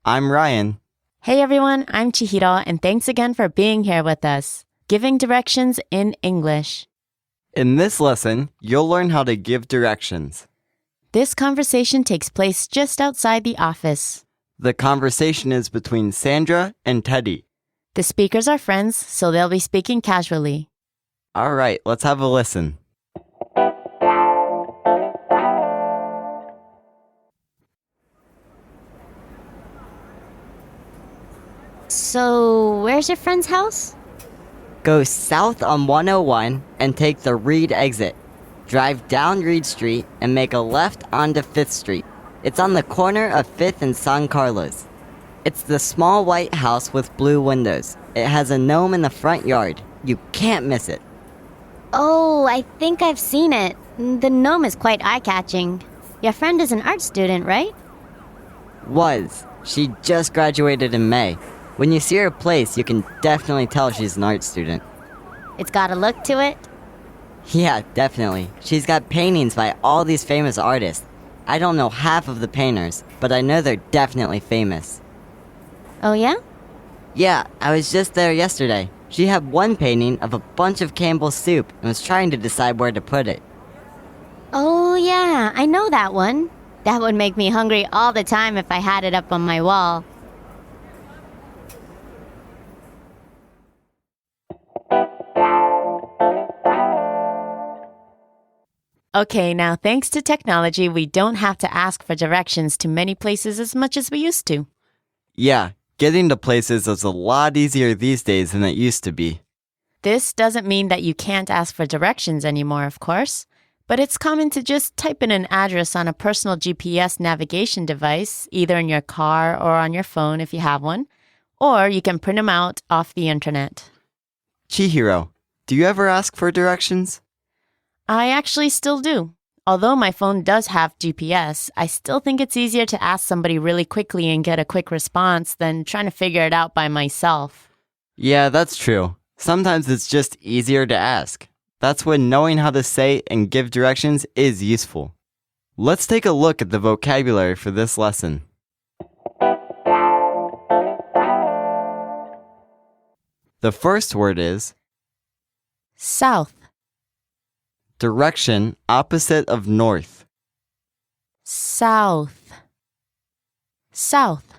I'm Ryan. Hey everyone, I'm Chihiro, and thanks again for being here with us, giving directions in English. In this lesson, you'll learn how to give directions. This conversation takes place just outside the office. The conversation is between Sandra and Teddy. The speakers are friends, so they'll be speaking casually. All right, let's have a listen. So, where's your friend's house? Go south on 101 and take the Reed exit. Drive down Reed Street and make a left onto 5th Street. It's on the corner of 5th and San Carlos. It's the small white house with blue windows. It has a gnome in the front yard. You can't miss it. Oh, I think I've seen it. The gnome is quite eye-catching. Your friend is an art student, right? Was. She just graduated in May. When you see her place, you can definitely tell she's an art student. It's got a look to it. Yeah, definitely. She's got paintings by all these famous artists. I don't know half of the painters, but I know they're definitely famous. Oh yeah? Yeah, I was just there yesterday. She had one painting of a bunch of Campbell's soup and was trying to decide where to put it. Oh yeah, I know that one. That would make me hungry all the time if I had it up on my wall. Okay, now thanks to technology, we don't have to ask for directions to many places as much as we used to. Yeah, getting to places is a lot easier these days than it used to be. This doesn't mean that you can't ask for directions anymore, of course, but it's common to just type in an address on a personal GPS navigation device, either in your car or on your phone if you have one, or you can print them out off the internet. Chihiro, do you ever ask for directions? I actually still do. Although my phone does have GPS, I still think it's easier to ask somebody really quickly and get a quick response than trying to figure it out by myself. Yeah, that's true. Sometimes it's just easier to ask. That's when knowing how to say and give directions is useful. Let's take a look at the vocabulary for this lesson. The first word is South. direction opposite of north. South. South.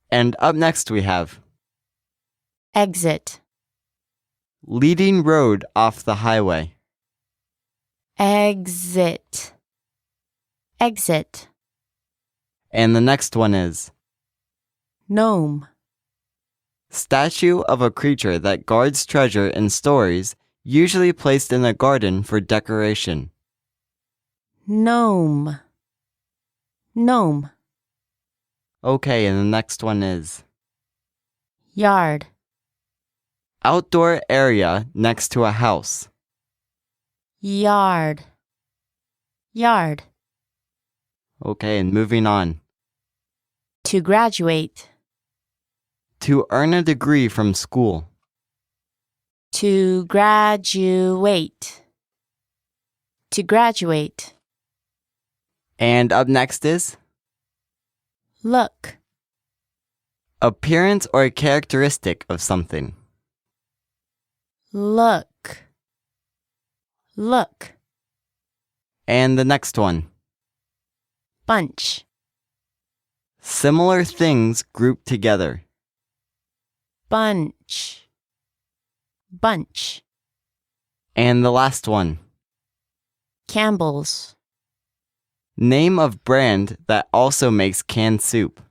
And up next we have Exit. leading road off the highway. Exit. Exit. And the next one is Gnome. statue of a creature that guards treasure in stories, usually placed in a garden for decoration. Gnome. Gnome. Okay, and the next one is Yard. outdoor area next to a house. Yard. Yard. Okay, and moving on. To graduate. To earn a degree from school. To graduate. To graduate. And up next is Look. appearance or characteristic of something. Look. Look. And the next one. Bunch. Similar things grouped together. Bunch. Bunch. And the last one. Campbell's. Name of brand that also makes canned soup.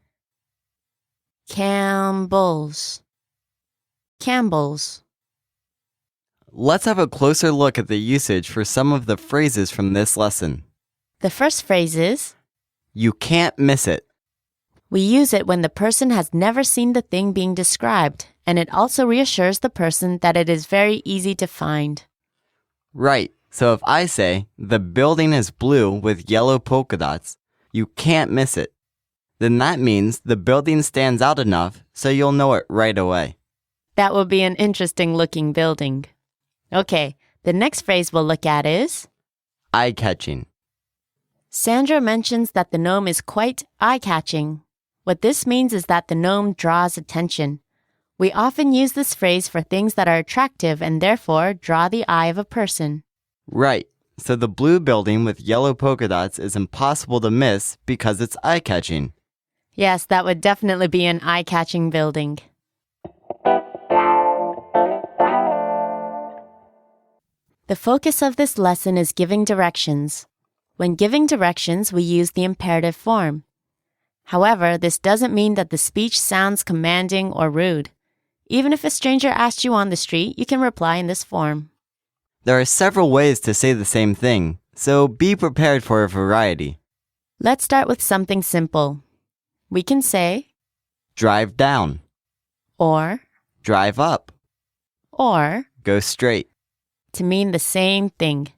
Campbell's. Campbell's. Let's have a closer look at the usage for some of the phrases from this lesson. The first phrase is, You can't miss it. we use it when the person has never seen the thing being described, and it also reassures the person that it is very easy to find. Right, so if I say, the building is blue with yellow polka dots, you can't miss it. Then that means the building stands out enough so you'll know it right away. That will be an interesting looking building. Okay, the next phrase we'll look at is, Eye-catching. Sandra mentions that the gnome is quite eye-catching. What this means is that the gnome draws attention. We often use this phrase for things that are attractive and therefore draw the eye of a person. Right. So the blue building with yellow polka dots is impossible to miss because it's eye-catching. Yes, that would definitely be an eye-catching building. The focus of this lesson is giving directions. When giving directions, we use the imperative form. However, this doesn't mean that the speech sounds commanding or rude. Even if a stranger asked you on the street, you can reply in this form. There are several ways to say the same thing, so be prepared for a variety. Let's start with something simple. We can say, Drive down, or, drive up, or, go straight. to mean the same thing.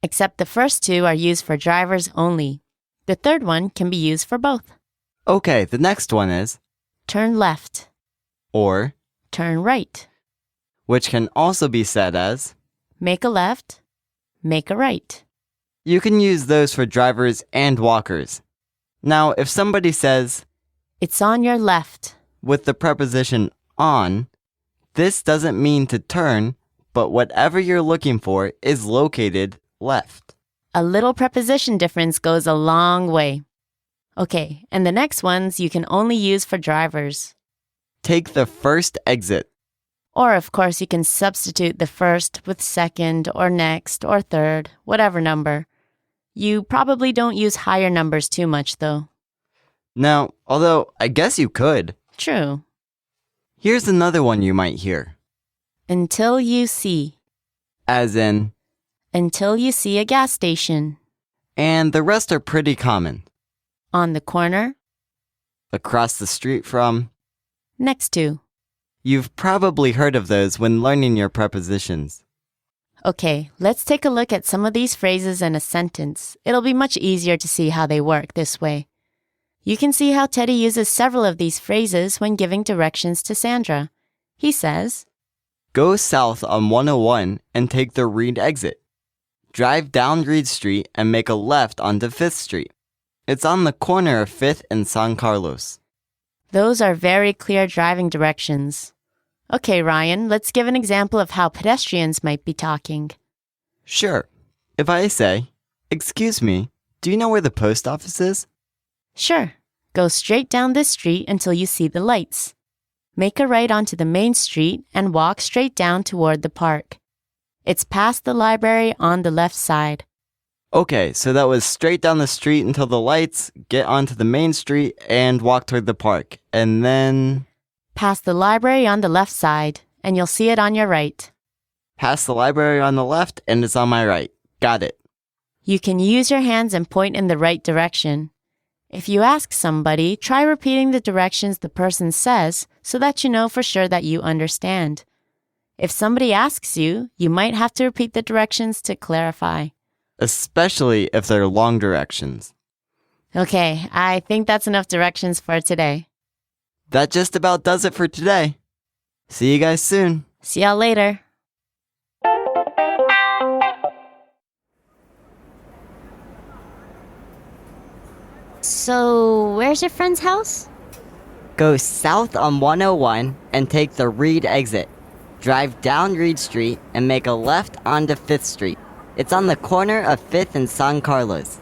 Except the first two are used for drivers only. The third one can be used for both. Okay, the next one is Turn left, or, turn right, which can also be said as. make a left, make a right. You can use those for drivers and walkers. Now, if somebody says, It's on your left. with the preposition on, this doesn't mean to turn, but whatever you're looking for is located left. A little preposition difference goes a long way. Okay, and the next ones you can only use for drivers. Take the first exit. Or, of course, you can substitute the first with second or next or third, whatever number. You probably don't use higher numbers too much, though. Now, although I guess you could. True. Here's another one you might hear. Until you see. As in, Until you see a gas station. and the rest are pretty common. On the corner. Across the street from. Next to. You've probably heard of those when learning your prepositions. Okay, let's take a look at some of these phrases in a sentence. It'll be much easier to see how they work this way. You can see how Teddy uses several of these phrases when giving directions to Sandra. He says, Go south on 101 and take the Reed exit. Drive down Reed Street and make a left onto 5th Street. It's on the corner of 5th and San Carlos. Those are very clear driving directions. Okay, Ryan, let's give an example of how pedestrians might be talking. Sure. If I say, Excuse me, do you know where the post office is? Sure. Go straight down this street until you see the lights. Make a right onto the main street and walk straight down toward the park. It's past the library on the left side. Okay, so that was straight down the street until the lights, get onto the main street, and walk toward the park. And then Past the library on the left side, and you'll see it on your right. past the library on the left, and it's on my right. Got it. You can use your hands and point in the right direction. If you ask somebody, try repeating the directions the person says so that you know for sure that you understand. If somebody asks you, you might have to repeat the directions to clarify. Especially if they're long directions. Okay, I think that's enough directions for today. That just about does it for today. See you guys soon. See y'all later. So, where's your friend's house? Go south on 101 and take the Reed exit. Drive down Reed Street and make a left onto 5th Street. It's on the corner of 5th and San Carlos.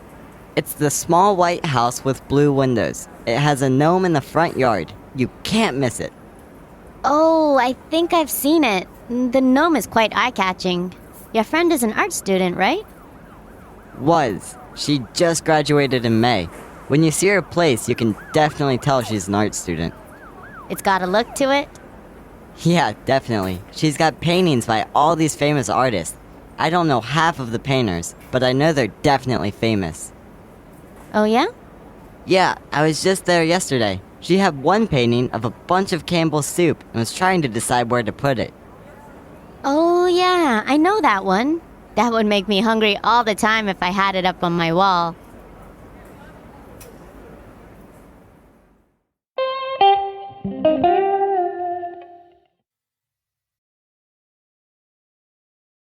It's the small white house with blue windows. It has a gnome in the front yard. You can't miss it. Oh, I think I've seen it. The gnome is quite eye-catching. Your friend is an art student, right? Was. She just graduated in May. When you see her place, you can definitely tell she's an art student. It's got a look to it. Yeah, definitely. She's got paintings by all these famous artists. I don't know half of the painters, but I know they're definitely famous. Oh, yeah? Yeah, I was just there yesterday. She had one painting of a bunch of Campbell's soup and was trying to decide where to put it. Oh, yeah, I know that one. That would make me hungry all the time if I had it up on my wall.